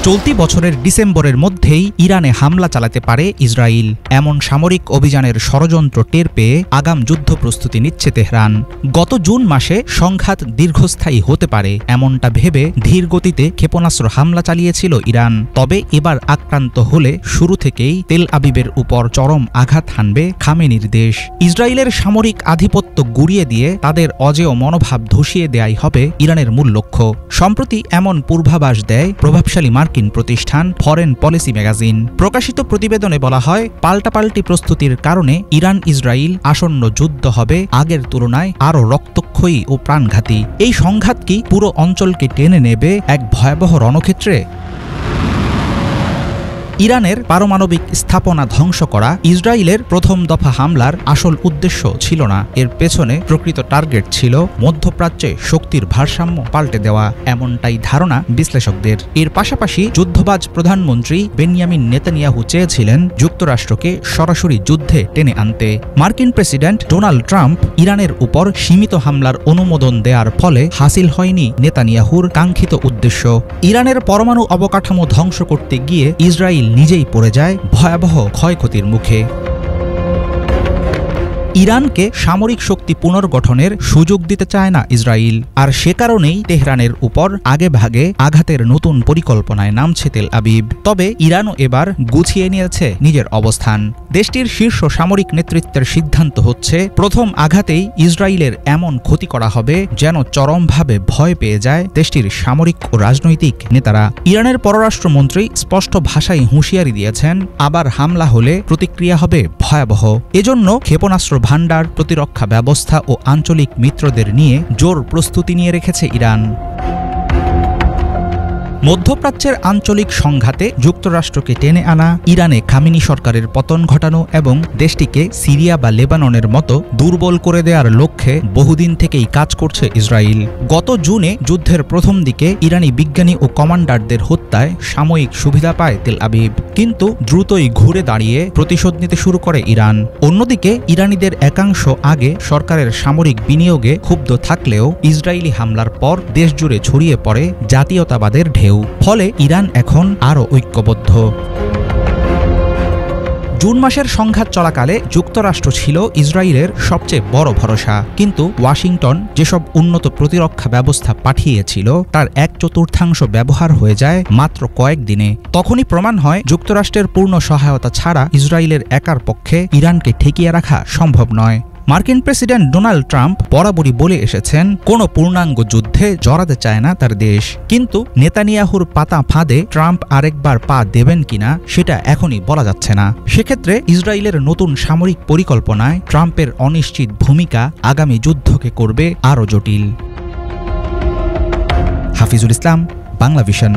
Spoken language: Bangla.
চলতি বছরের ডিসেম্বরের মধ্যেই ইরানে হামলা চালাতে পারে ইসরায়েল। এমন সামরিক অভিযানের ষড়যন্ত্র টের পেয়ে আগাম যুদ্ধ প্রস্তুতি নিচ্ছে তেহরান। গত জুন মাসে সংঘাত দীর্ঘস্থায়ী হতে পারে এমনটা ভেবে ধীর গতিতে ক্ষেপণাস্ত্র হামলা চালিয়েছিল ইরান। তবে এবার আক্রান্ত হলে শুরু থেকেই তেল আবিবের উপর চরম আঘাত হানবে খামেনির দেশ। ইসরায়েলের সামরিক আধিপত্য গুড়িয়ে দিয়ে তাদের অজেয় মনোভাব ধসিয়ে দেয়াই হবে ইরানের মূল লক্ষ্য। সম্প্রতি এমন পূর্বাভাস দেয় প্রভাবশালী মার্কিন প্রতিষ্ঠান ফরেন পলিসি ম্যাগাজিন। প্রকাশিত প্রতিবেদনে বলা হয়, পাল্টাপাল্টি প্রস্তুতির কারণে ইরান ইসরায়েল আসন্ন যুদ্ধ হবে আগের তুলনায় আরও রক্তক্ষয়ী ও প্রাণঘাতী। এই সংঘাত কি পুরো অঞ্চলকে টেনে নেবে এক ভয়াবহ রণক্ষেত্রে? ইরানের পারমাণবিক স্থাপনা ধ্বংস করা ইসরায়েলের প্রথম দফা হামলার আসল উদ্দেশ্য ছিল না। এর পেছনে প্রকৃত টার্গেট ছিল মধ্যপ্রাচ্যে শক্তির ভারসাম্য পাল্টে দেওয়া, এমনটাই ধারণা বিশ্লেষকদের। এর পাশাপাশি যুদ্ধবাজ প্রধানমন্ত্রী বেনিয়ামিন নেতানিয়াহু চেয়েছিলেন যুক্তরাষ্ট্রকে সরাসরি যুদ্ধে টেনে আনতে। মার্কিন প্রেসিডেন্ট ডোনাল্ড ট্রাম্প ইরানের উপর সীমিত হামলার অনুমোদন দেওয়ার ফলে হাসিল হয়নি নেতানিয়াহুর কাঙ্ক্ষিত উদ্দেশ্য। ইরানের পরমাণু অবকাঠামো ধ্বংস করতে গিয়ে ইসরায়েল নিজেই পড়ে যায় ভয়াবহ ক্ষয়ক্ষতির মুখে। ইরানকে সামরিক শক্তি পুনর্গঠনের সুযোগ দিতে চায় না ইসরায়েল, আর সে কারণেই তেহরানের উপর আগেভাগে আঘাতের নতুন পরিকল্পনায় নামছে তেল আবিব। তবে ইরানও এবার গুছিয়ে নিয়েছে নিজের অবস্থান। দেশটির শীর্ষ সামরিক নেতৃত্বের সিদ্ধান্ত হচ্ছে, প্রথম আঘাতেই ইসরায়েলের এমন ক্ষতি করা হবে যেন চরমভাবে ভয় পেয়ে যায় দেশটির সামরিক ও রাজনৈতিক নেতারা। ইরানের পররাষ্ট্রমন্ত্রী স্পষ্ট ভাষায় হুঁশিয়ারি দিয়েছেন, আবার হামলা হলে প্রতিক্রিয়া হবে ভয়াবহ। এজন্য ক্ষেপণাস্ত্র ভান্ডার, প্রতিরক্ষা ব্যবস্থা ও আঞ্চলিক মিত্রদের নিয়ে জোর প্রস্তুতি নিয়ে রেখেছে ইরান। মধ্যপ্রাচ্যের আঞ্চলিক সংঘাতে যুক্তরাষ্ট্রকে টেনে আনা, ইরানে খামেনি সরকারের পতন ঘটানো এবং দেশটিকে সিরিয়া বা লেবাননের মতো দুর্বল করে দেওয়ার লক্ষ্যে বহুদিন থেকেই কাজ করছে ইসরায়েল। গত জুনে যুদ্ধের প্রথম দিকে ইরানি বিজ্ঞানী ও কমান্ডারদের হত্যায় সাময়িক সুবিধা পায় তেল আবিব, কিন্তু দ্রুতই ঘুরে দাঁড়িয়ে প্রতিশোধ নিতে শুরু করে ইরান। অন্যদিকে ইরানিদের একাংশ আগে সরকারের সামরিক বিনিয়োগে ক্ষুব্ধ থাকলেও ইসরায়েলি হামলার পর দেশজুড়ে ছড়িয়ে পড়ে জাতীয়তাবাদের ঢেউ। ফলে ইরান এখন আরও ঐক্যবদ্ধ। জুন মাসের সংঘাত চলাকালে যুক্তরাষ্ট্র ছিল ইসরায়েলের সবচেয়ে বড় ভরসা, কিন্তু ওয়াশিংটন যেসব উন্নত প্রতিরক্ষা ব্যবস্থা পাঠিয়েছিল তার 1/4 ব্যবহার হয়ে যায় মাত্র কয়েকদিনে। তখনই প্রমাণ হয় যুক্তরাষ্ট্রের পূর্ণ সহায়তা ছাড়া ইসরায়েলের একার পক্ষে ইরানকে ঠেকিয়ে রাখা সম্ভব নয়। মার্কিন প্রেসিডেন্ট ডোনাল্ড ট্রাম্প বরাবরই বলে এসেছেন, কোনো পূর্ণাঙ্গ যুদ্ধে জড়াতে চায় না তার দেশ। কিন্তু নেতানিয়াহুর পাতা ফাঁদে ট্রাম্প আরেকবার পা দেবেন কিনা সেটা এখনই বলা যাচ্ছে না। সেক্ষেত্রে ইসরায়েলের নতুন সামরিক পরিকল্পনায় ট্রাম্পের অনিশ্চিত ভূমিকা আগামী যুদ্ধকে করবে আরও জটিল। হাফিজুল ইসলাম, বাংলা ভিশন।